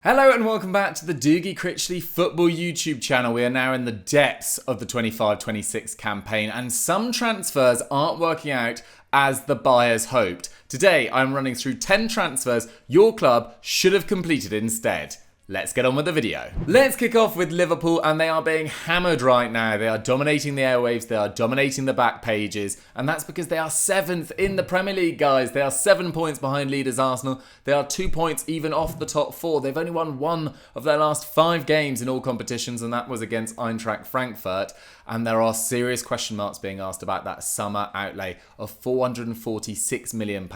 Hello and welcome back to the Dougie Critchley Football YouTube channel. We are now in the depths of the 25-26 campaign and some transfers aren't working out as the buyers hoped. Today I'm running through 10 transfers your club should have completed instead. Let's get on with the video. Let's kick off with Liverpool, and they are being hammered right now. They are dominating the airwaves, they are dominating the back pages, and that's because they are 7th in the Premier League, guys. They are 7 points behind leaders Arsenal. They are 2 points even off the top 4. They've only won 1 of their last 5 games in all competitions, and that was against Eintracht Frankfurt. And there are serious question marks being asked about that summer outlay of £446 million,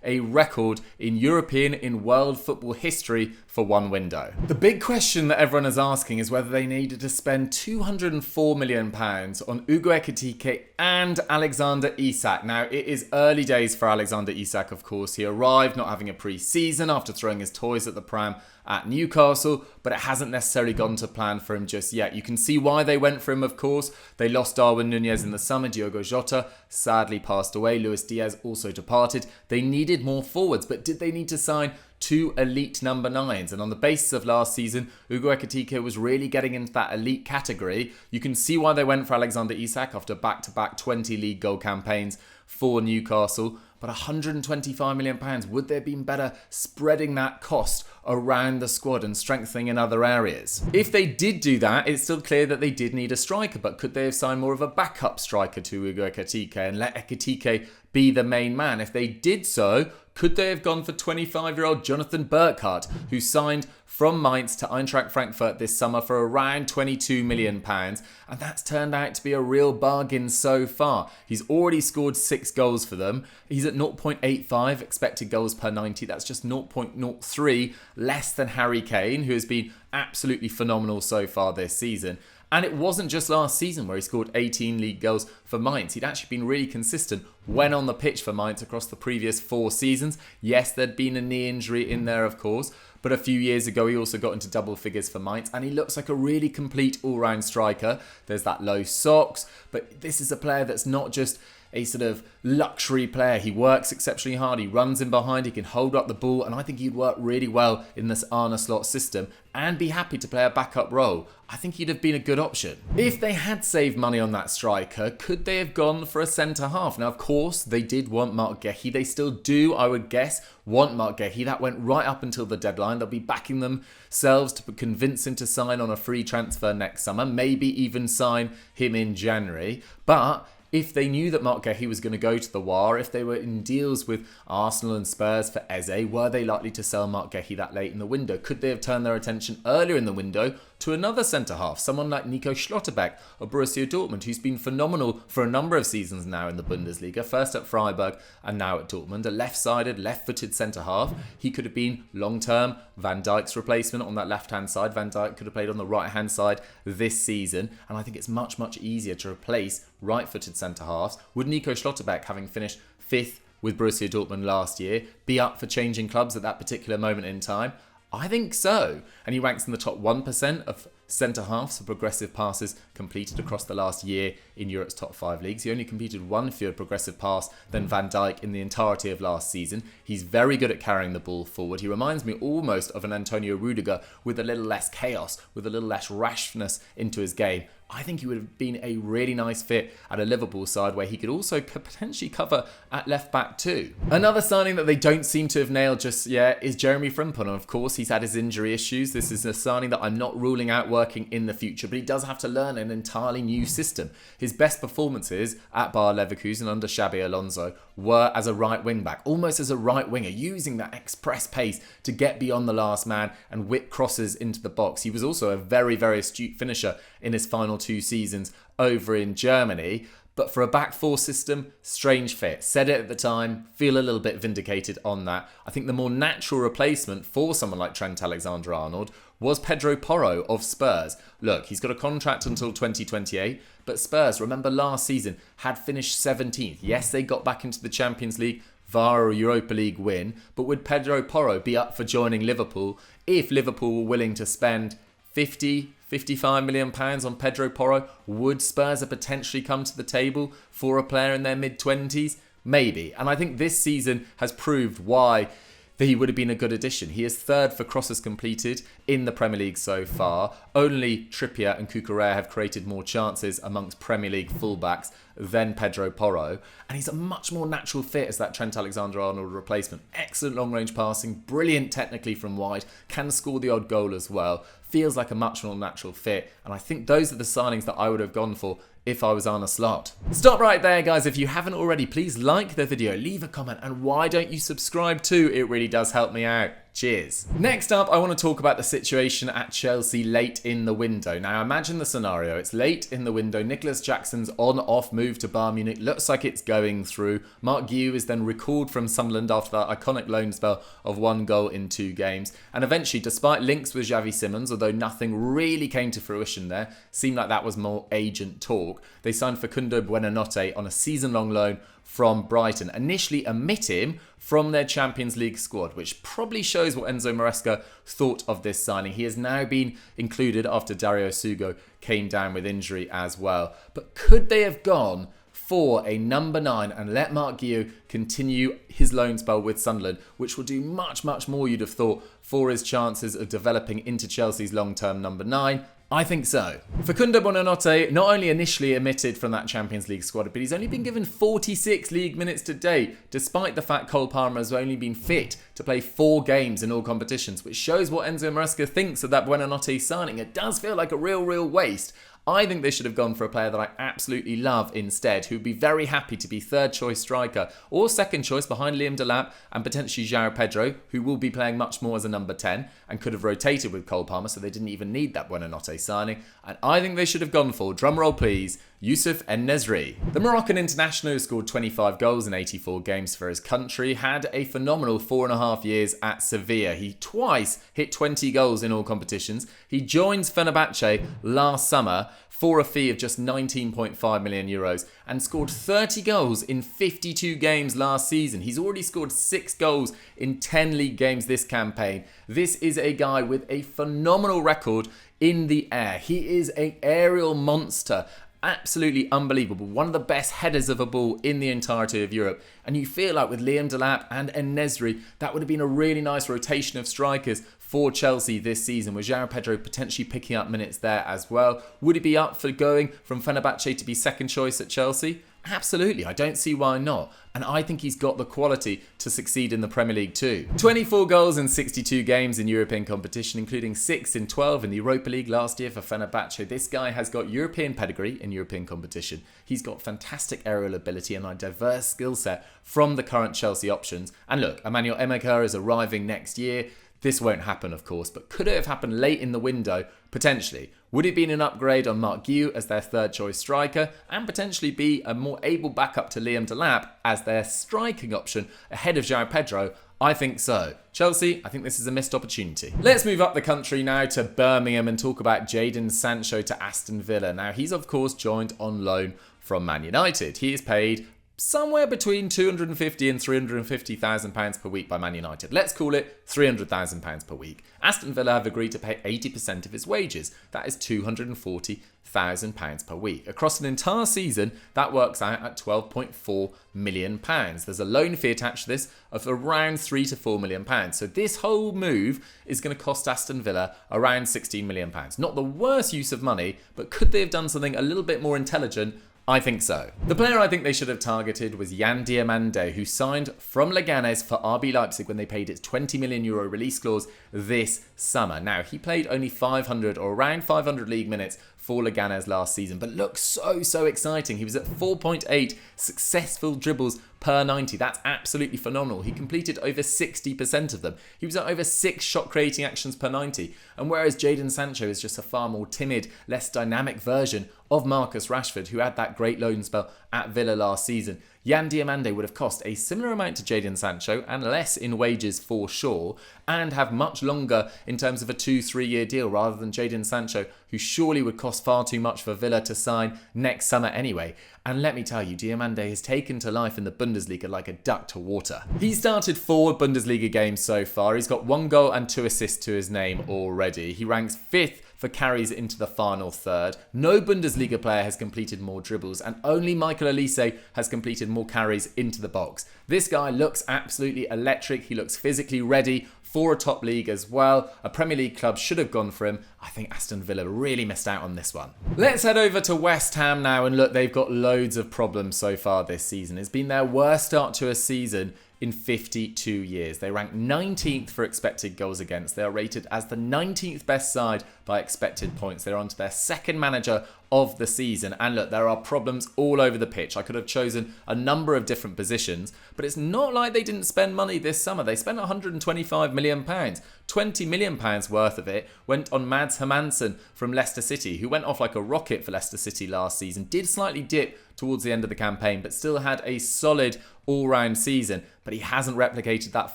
a record in European, in world football history for one window. The big question that everyone is asking is whether they needed to spend £204 million on Hugo Ekitike and Alexander Isak. Now, it is early days for Alexander Isak, of course. He arrived not having a pre-season after throwing his toys at the pram at Newcastle, but it hasn't necessarily gone to plan for him just yet. You can see why they went for him, of course. They lost Darwin Núñez in the summer. Diogo Jota sadly passed away. Luis Diaz also departed. They needed more forwards, but did they need to sign 2 elite number 9s? And on the basis of last season, Hugo Ekitike was really getting into that elite category. You can see why they went for Alexander Isak after back-to-back 20 league goal campaigns for Newcastle. But £125 million, would they have been better spreading that cost around the squad and strengthening in other areas? If they did do that, it's still clear that they did need a striker, but could they have signed more of a backup striker to Hugo Ekitike and let Ekitike be the main man? If they did so, could they have gone for 25-year-old Jonathan Burkardt, who signed from Mainz to Eintracht Frankfurt this summer for around £22 million, and that's turned out to be a real bargain so far. He's already scored 6 goals for them. He's at 0.85 expected goals per 90. That's just 0.03 less than Harry Kane, who has been absolutely phenomenal so far this season. And it wasn't just last season where he scored 18 league goals for Mainz. He'd actually been really consistent when on the pitch for Mainz across the previous 4 seasons. Yes, there'd been a knee injury in there, of course, but a few years ago he also got into double figures for Mainz, and he looks like a really complete all-round striker. There's that low socks, but this is a player that's not just a sort of luxury player. He works exceptionally hard, he runs in behind, he can hold up the ball, and I think he'd work really well in this Arne Slot system and be happy to play a backup role. I think he'd have been a good option. If they had saved money on that striker, could they have gone for a centre-half? Now, of course, they did want Marc Guéhi. They still do, I would guess, want Marc Guéhi. That went right up until the deadline. They'll be backing themselves to convince him to sign on a free transfer next summer, maybe even sign him in January. But if they knew that Marc Guéhi was going to go to the War, if they were in deals with Arsenal and Spurs for Eze, were they likely to sell Marc Guéhi that late in the window? Could they have turned their attention earlier in the window to another centre-half, someone like Nico Schlotterbeck of Borussia Dortmund, who's been phenomenal for a number of seasons now in the Bundesliga, first at Freiburg and now at Dortmund, a left-sided, left-footed centre-half. He could have been long-term Van Dijk's replacement on that left-hand side. Van Dijk could have played on the right-hand side this season, and I think it's much, much easier to replace right-footed centre-halves. Would Nico Schlotterbeck, having finished 5th with Borussia Dortmund last year, be up for changing clubs at that particular moment in time? I think so. And he ranks in the top 1% of centre-halves for progressive passes completed across the last year in Europe's top 5 leagues. He only completed 1 fewer progressive pass than Van Dijk in the entirety of last season. He's very good at carrying the ball forward. He reminds me almost of an Antonio Rudiger with a little less chaos, with a little less rashness into his game. I think he would have been a really nice fit at a Liverpool side where he could also potentially cover at left back too. Another signing that they don't seem to have nailed just yet is Jeremy Frimpong. And of course, he's had his injury issues. This is a signing that I'm not ruling out working in the future, but he does have to learn an entirely new system. His best performances at Bayer Leverkusen under Xabi Alonso were as a right wing back, almost as a right winger, using that express pace to get beyond the last man and whip crosses into the box. He was also a very, very astute finisher in his final 2 seasons over in Germany. But for a back 4 system, strange fit. Said it at the time, feel a little bit vindicated on that. I think the more natural replacement for someone like Trent Alexander-Arnold was Pedro Porro of Spurs. Look, he's got a contract until 2028, but Spurs, remember last season, had finished 17th. Yes, they got back into the Champions League via a Europa League win, but would Pedro Porro be up for joining Liverpool if Liverpool were willing to spend 55 million pounds on Pedro Porro? Would Spurs have potentially come to the table for a player in their mid-20s? Maybe. And I think this season has proved why that he would have been a good addition. He is third for crosses completed in the Premier League so far. Only Trippier and Cucurella have created more chances amongst Premier League fullbacks than Pedro Porro. And he's a much more natural fit as that Trent Alexander-Arnold replacement. Excellent long-range passing, brilliant technically from wide, can score the odd goal as well. Feels like a much more natural fit. And I think those are the signings that I would have gone for if I was Arne Slot. Stop right there, guys. If you haven't already, please like the video, leave a comment, and why don't you subscribe too? It really does help me out. Cheers. Next up, I want to talk about the situation at Chelsea late in the window. Now, imagine the scenario. It's late in the window. Nicholas Jackson's on-off move to Bayern Munich looks like it's going through. Mark Guiu is then recalled from Sunderland after that iconic loan spell of 1 goal in 2 games. And eventually, despite links with Xavi Simons, although nothing really came to fruition there, seemed like that was more agent talk, they signed Facundo Buonanotte on a season-long loan from Brighton. Initially omit him from their Champions League squad, which probably shows what Enzo Maresca thought of this signing. He has now been included after Dario Hugo came down with injury as well. But could they have gone for a number 9 and let Mark Guiu continue his loan spell with Sunderland, which will do much, much more, you'd have thought, for his chances of developing into Chelsea's long-term number 9? I think so. Facundo Buonanotte not only initially omitted from that Champions League squad, but he's only been given 46 league minutes to date, despite the fact Cole Palmer has only been fit to play 4 games in all competitions, which shows what Enzo Maresca thinks of that Buonanotte signing. It does feel like a real waste. I think they should have gone for a player that I absolutely love instead, who would be very happy to be third choice striker or second choice behind Liam Delap and potentially João Pedro, who will be playing much more as a number 10 and could have rotated with Cole Palmer, so they didn't even need that Buonanotte signing. And I think they should have gone for, drumroll please, Youssef En-Nesyri. The Moroccan international, who scored 25 goals in 84 games for his country, had a phenomenal 4.5 years at Sevilla. He twice hit 20 goals in all competitions. He joins Fenerbahce last summer for a fee of just 19.5 million euros and scored 30 goals in 52 games last season. He's already scored 6 goals in 10 league games this campaign. This is a guy with a phenomenal record in the air. He is an aerial monster. Absolutely unbelievable. One of the best headers of a ball in the entirety of Europe. And you feel like with Liam Delap and En-Nesyri, that would have been a really nice rotation of strikers for Chelsea this season, with João Pedro potentially picking up minutes there as well. Would he be up for going from Fenerbahce to be second choice at Chelsea? Absolutely, I don't see why not. And I think he's got the quality to succeed in the Premier League too. 24 goals in 62 games in European competition, including 6 in 12 in the Europa League last year for Fenerbahce. This guy has got European pedigree in European competition. He's got fantastic aerial ability and a diverse skill set from the current Chelsea options. And look, Emmanuel Emeka is arriving next year. This won't happen, of course, but could it have happened late in the window? Potentially. Would it have been an upgrade on Mark Guiu as their third choice striker and potentially be a more able backup to Liam Delap as their striking option ahead of João Pedro? I think so. Chelsea, I think this is a missed opportunity. Let's move up the country now to Birmingham and talk about Jadon Sancho to Aston Villa. Now, he's of course joined on loan from Man United. He is paid somewhere between £250,000 and £350,000 per week by Man United. Let's call it £300,000 per week. Aston Villa have agreed to pay 80% of his wages. That is £240,000 per week. Across an entire season, that works out at £12.4 million. There's a loan fee attached to this of around £3 to £4 million. So this whole move is going to cost Aston Villa around £16 million. Not the worst use of money, but could they have done something a little bit more intelligent? I think so. The player I think they should have targeted was Yan Diomande, who signed from Leganes for RB Leipzig when they paid its €20 million release clause this summer. Now, he played only 500 or around 500 league minutes for Leganes last season, but looks so exciting. He was at 4.8 successful dribbles per 90. That's absolutely phenomenal. He completed over 60% of them. He was at over 6 shot creating actions per 90. And whereas Jadon Sancho is just a far more timid, less dynamic version of Marcus Rashford, who had that great loan spell at Villa last season, Yan Diomande would have cost a similar amount to Jadon Sancho and less in wages for sure, and have much longer in terms of a 2-3 year deal rather than Jadon Sancho, who surely would cost far too much for Villa to sign next summer anyway. And let me tell you, Diomande has taken to life in the Bundesliga like a duck to water. He's started 4 Bundesliga games so far. He's got 1 goal and 2 assists to his name already. He ranks 5th for carries into the final third. No Bundesliga player has completed more dribbles, and only Michael Olise has completed more carries into the box. This guy looks absolutely electric. He looks physically ready for a top league as well. A Premier League club should have gone for him. I think Aston Villa really missed out on this one. Let's head over to West Ham now, and look, they've got loads of problems so far this season. It's been their worst start to a season in 52 years. They rank 19th for expected goals against. They are rated as the 19th best side by expected points. They're on to their second manager of the season. And look, there are problems all over the pitch. I could have chosen a number of different positions, but it's not like they didn't spend money this summer. They spent £125 million. £20 million worth of it went on Mads Hermansen from Leicester City, who went off like a rocket for Leicester City last season. Did slightly dip towards the end of the campaign, but still had a solid all-round season, but he hasn't replicated that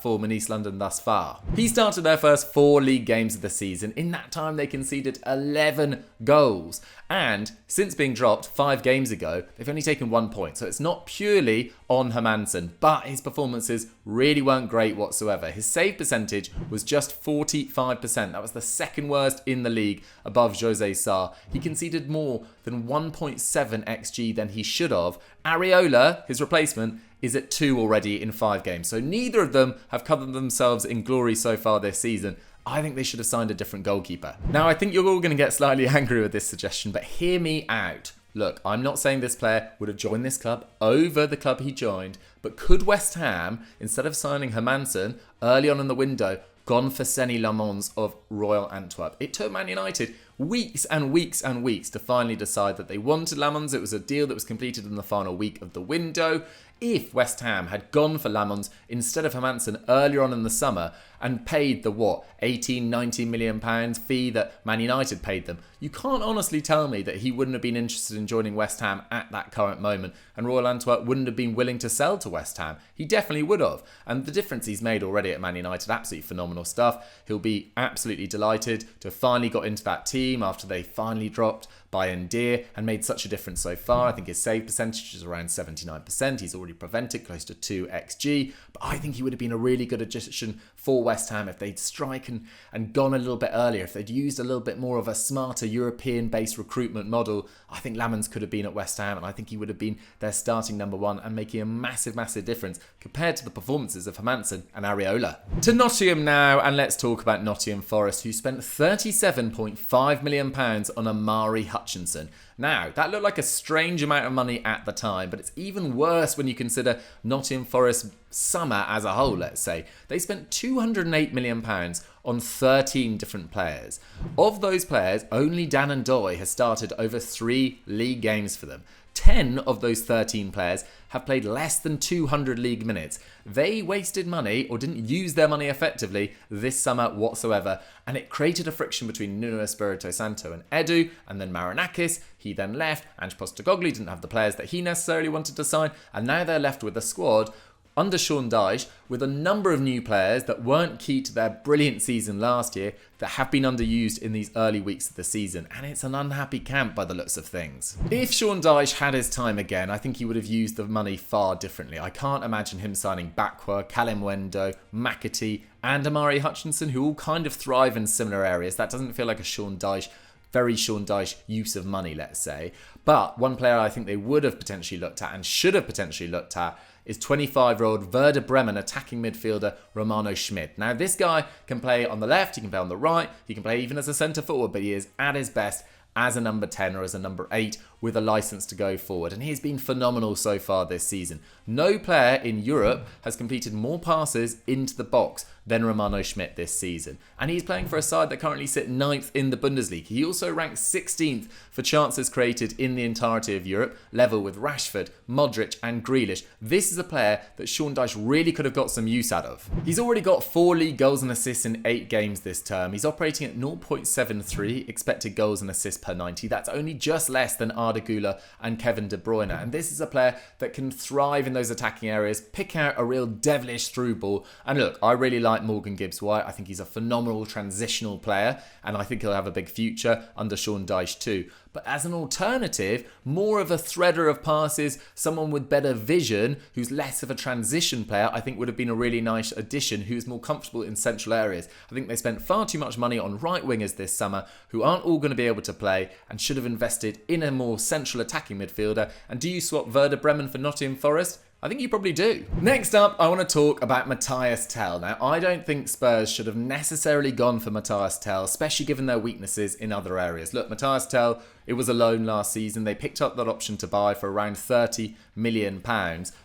form in East London thus far. He started their first 4 league games of the season. In that time, they conceded 11 goals. And since being dropped 5 games ago, they've only taken 1 point. So it's not purely on Hermansen, but his performances really weren't great whatsoever. His save percentage was just 45%. That was the second worst in the league, above Jose Sarr. He conceded more than 1.7 XG than he should have. Areola, his replacement, is at 2 already in 5 games. So neither of them have covered themselves in glory so far this season. I think they should have signed a different goalkeeper. Now, I think you're all going to get slightly angry with this suggestion, but hear me out. Look, I'm not saying this player would have joined this club over the club he joined, but could West Ham, instead of signing Hermansen early on in the window, gone for Senne Lammens of Royal Antwerp? It took Man United weeks and weeks and weeks to finally decide that they wanted Lammens. It was a deal that was completed in the final week of the window. If West Ham had gone for Lammens instead of Hermansen earlier on in the summer and paid the, 18, 19 million pounds fee that Man United paid them, you can't honestly tell me that he wouldn't have been interested in joining West Ham at that current moment, and Royal Antwerp wouldn't have been willing to sell to West Ham. He definitely would have. And the difference he's made already at Man United, absolutely phenomenal stuff. He'll be absolutely delighted to have finally got into that team after they finally dropped by Ndir and made such a difference so far. I think his save percentage is around 79%. He's already prevented close to 2 XG. But I think he would have been a really good addition for West Ham if they'd strike and gone a little bit earlier, if they'd used a little bit more of a smarter European-based recruitment model. I think Lammens could have been at West Ham, and I think he would have been their starting number 1 and making a massive, massive difference compared to the performances of Hermansen and Areola. To Nottingham now, and let's talk about Nottingham Forest, who spent £37.5 million on Omari Hutchinson. Now, that looked like a strange amount of money at the time, but it's even worse when you consider Nottingham Forest's summer as a whole, let's say. They spent £208 million on 13 different players. Of those players, only Dan Ndoye has started over 3 league games for them. 10 of those 13 players have played less than 200 league minutes. They wasted money, or didn't use their money effectively, this summer whatsoever, and it created a friction between Nuno Espirito Santo and Edu, and then Marinakis. He then left. Ange Postecoglou didn't have the players that he necessarily wanted to sign, and now they're left with a squad under Sean Dyche with a number of new players that weren't key to their brilliant season last year, that have been underused in these early weeks of the season, and it's an unhappy camp by the looks of things. If Sean Dyche had his time again, I think he would have used the money far differently. I can't imagine him signing Bakwa, Kalimwendo, McAtee and Omari Hutchinson, who all kind of thrive in similar areas. That doesn't feel like a very Sean Dyche use of money, let's say. But one player I think they would have potentially looked at and should have potentially looked at is 25-year-old Werder Bremen attacking midfielder Romano Schmidt. Now, this guy can play on the left, he can play on the right, he can play even as a centre forward, but he is at his best as a number 10 or as a number 8 with a licence to go forward. And he's been phenomenal so far this season. No player in Europe has completed more passes into the box than Romano Schmidt this season. And he's playing for a side that currently sit 9th in the Bundesliga. He also ranks 16th for chances created in the entirety of Europe, level with Rashford, Modric and Grealish. This is a player that Sean Dyche really could have got some use out of. He's already got 4 league goals and assists in 8 games this term. He's operating at 0.73 expected goals and assists per 90. That's only just less than Arda Güler and Kevin De Bruyne. And this is a player that can thrive in those attacking areas, pick out a real devilish through ball. And look, I really like Morgan Gibbs-White. I think he's a phenomenal transitional player, and I think he'll have a big future under Sean Dyche too. But as an alternative, more of a threader of passes, someone with better vision, who's less of a transition player, I think would have been a really nice addition, who's more comfortable in central areas. I think they spent far too much money on right wingers this summer, who aren't all going to be able to play, and should have invested in a more central attacking midfielder. And do you swap Werder Bremen for Nottingham Forest? I think you probably do. Next up, I want to talk about Matthias Tell. Now, I don't think Spurs should have necessarily gone for Matthias Tell, especially given their weaknesses in other areas. Look, Matthias Tell, it was a loan last season. They picked up that option to buy for around £30 million.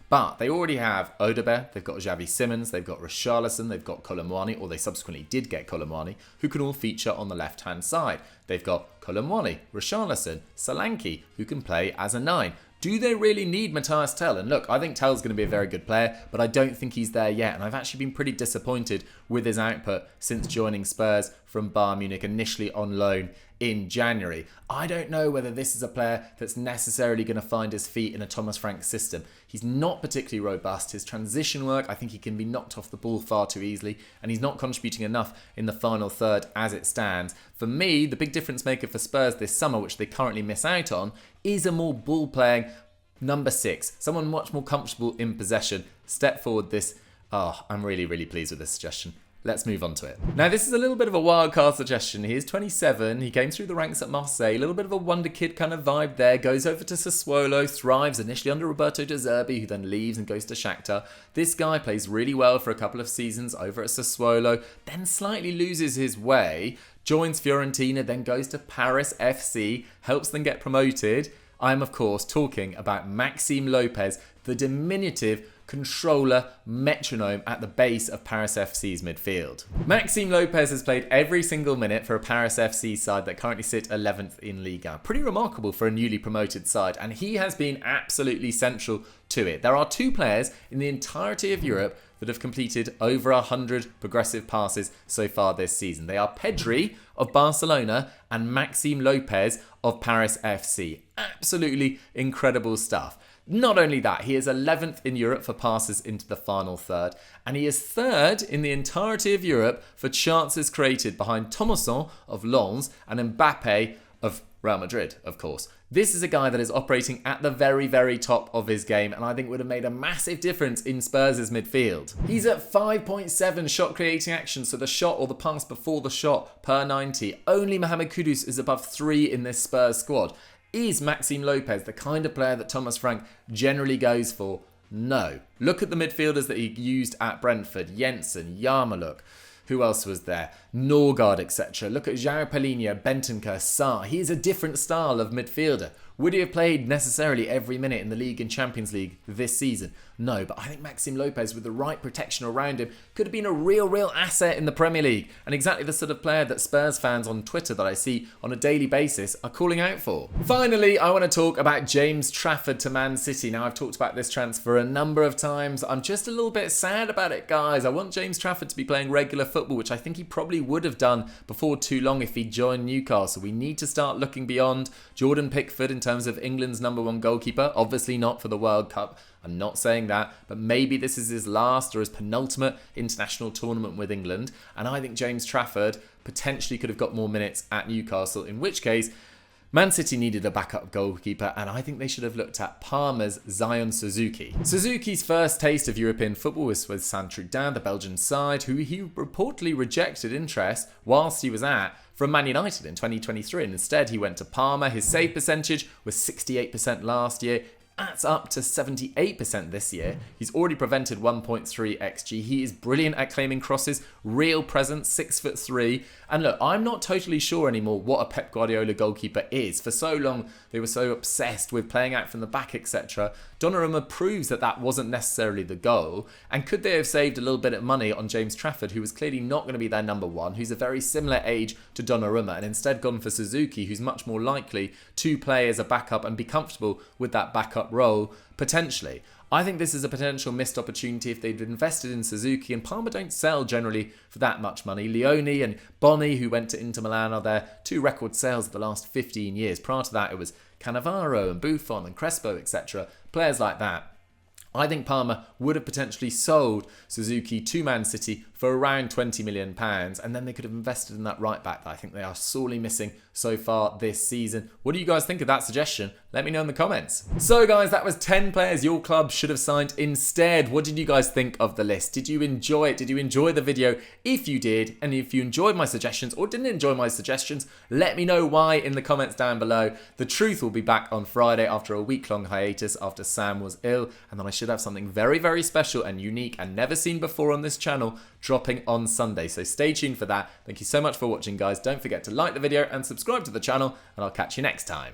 But they already have Odegaard, they've got Xavi Simons, they've got Richarlison, they've got Colomwani, or they subsequently did get Colomwani, who can all feature on the left-hand side. They've got Colomwani, Richarlison, Solanke, who can play as a 9. Do they really need Matthias Tell? And look, I think Tell's going to be a very good player, but I don't think he's there yet. And I've actually been pretty disappointed with his output since joining Spurs from Bayern Munich, initially on loan in January. I don't know whether this is a player that's necessarily going to find his feet in a Thomas Frank system. He's not particularly robust. His transition work, I think he can be knocked off the ball far too easily, and he's not contributing enough in the final third as it stands. For me, the big difference maker for Spurs this summer, which they currently miss out on, is a more ball-playing number 6. Someone much more comfortable in possession. Step forward this. I'm really, really pleased with this suggestion. Let's move on to it. Now, this is a little bit of a wild card suggestion. He is 27. He came through the ranks at Marseille. A little bit of a wonder kid kind of vibe there. Goes over to Sassuolo, thrives initially under Roberto De Zerbi, who then leaves and goes to Shakhtar. This guy plays really well for a couple of seasons over at Sassuolo, then slightly loses his way, joins Fiorentina, then goes to Paris FC, helps them get promoted. I'm, of course, talking about Maxime Lopez, the diminutive controller metronome at the base of Paris FC's midfield. Maxime Lopez has played every single minute for a Paris FC side that currently sit 11th in Ligue 1. Pretty remarkable for a newly promoted side, and he has been absolutely central to it. There are 2 players in the entirety of Europe that have completed over 100 progressive passes so far this season. They are Pedri of Barcelona and Maxime Lopez of Paris FC. Absolutely incredible stuff. Not only that, he is 11th in Europe for passes into the final third, and he is 3rd in the entirety of Europe for chances created, behind Thomasson of Lens and Mbappe of Real Madrid, of course. This is a guy that is operating at the very, very top of his game, and I think would have made a massive difference in Spurs' midfield. He's at 5.7 shot creating actions, so the shot or the pass before the shot per 90. Only Mohamed Kudus is above 3 in this Spurs squad. Is Maxime Lopez the kind of player that Thomas Frank generally goes for? No. Look at the midfielders that he used at Brentford. Jensen, Yarmouk. Who else was there? Norgard, etc. Look at João Palhinha, Bentancur, Sarr. He is a different style of midfielder. Would he have played necessarily every minute in the league and Champions League this season? No, but I think Maxime Lopez, with the right protection around him, could have been a real asset in the Premier League, and exactly the sort of player that Spurs fans on Twitter that I see on a daily basis are calling out for. Finally, I want to talk about James Trafford to Man City. Now, I've talked about this transfer a number of times. I'm just a little bit sad about it, guys. I want James Trafford to be playing regular football, which I think he probably would have done before too long if he joined Newcastle. We need to start looking beyond Jordan Pickford in terms of England's #1 goalkeeper. Obviously not for the World Cup. I'm not saying that, but maybe this is his last or his penultimate international tournament with England. And I think James Trafford potentially could have got more minutes at Newcastle, in which case Man City needed a backup goalkeeper, and I think they should have looked at Parma's Zion Suzuki. Suzuki's first taste of European football was with Saint-Truideau, the Belgian side, who he reportedly rejected interest whilst he was at from Man United in 2023, and instead he went to Parma. His save percentage was 68% last year. That's up to 78% this year. He's already prevented 1.3 XG. He is brilliant at claiming crosses, real presence, 6'3". And look, I'm not totally sure anymore what a Pep Guardiola goalkeeper is. For so long, they were so obsessed with playing out from the back, etc. Donnarumma proves that that wasn't necessarily the goal. And could they have saved a little bit of money on James Trafford, who was clearly not going to be their #1, who's a very similar age to Donnarumma, and instead gone for Suzuki, who's much more likely to play as a backup and be comfortable with that backup role, potentially. I think this is a potential missed opportunity if they'd invested in Suzuki, and Parma don't sell generally for that much money. Leone and Boni, who went to Inter Milan, are their 2 record sales of the last 15 years. Prior to that, it was Cannavaro and Buffon and Crespo, etc. Players like that. I think Parma would have potentially sold Suzuki to Man City for around £20 million, and then they could have invested in that right back that I think they are sorely missing so far this season. What do you guys think of that suggestion? Let me know in the comments. So guys, that was 10 players your club should have signed instead. What did you guys think of the list? Did you enjoy it? Did you enjoy the video? If you did, and if you enjoyed my suggestions or didn't enjoy my suggestions, let me know why in the comments down below. The Truth will be back on Friday after a week-long hiatus after Sam was ill, and then I should have something very, very special and unique and never seen before on this channel dropping on Sunday. So stay tuned for that. Thank you so much for watching, guys. Don't forget to like the video and subscribe to the channel, and I'll catch you next time.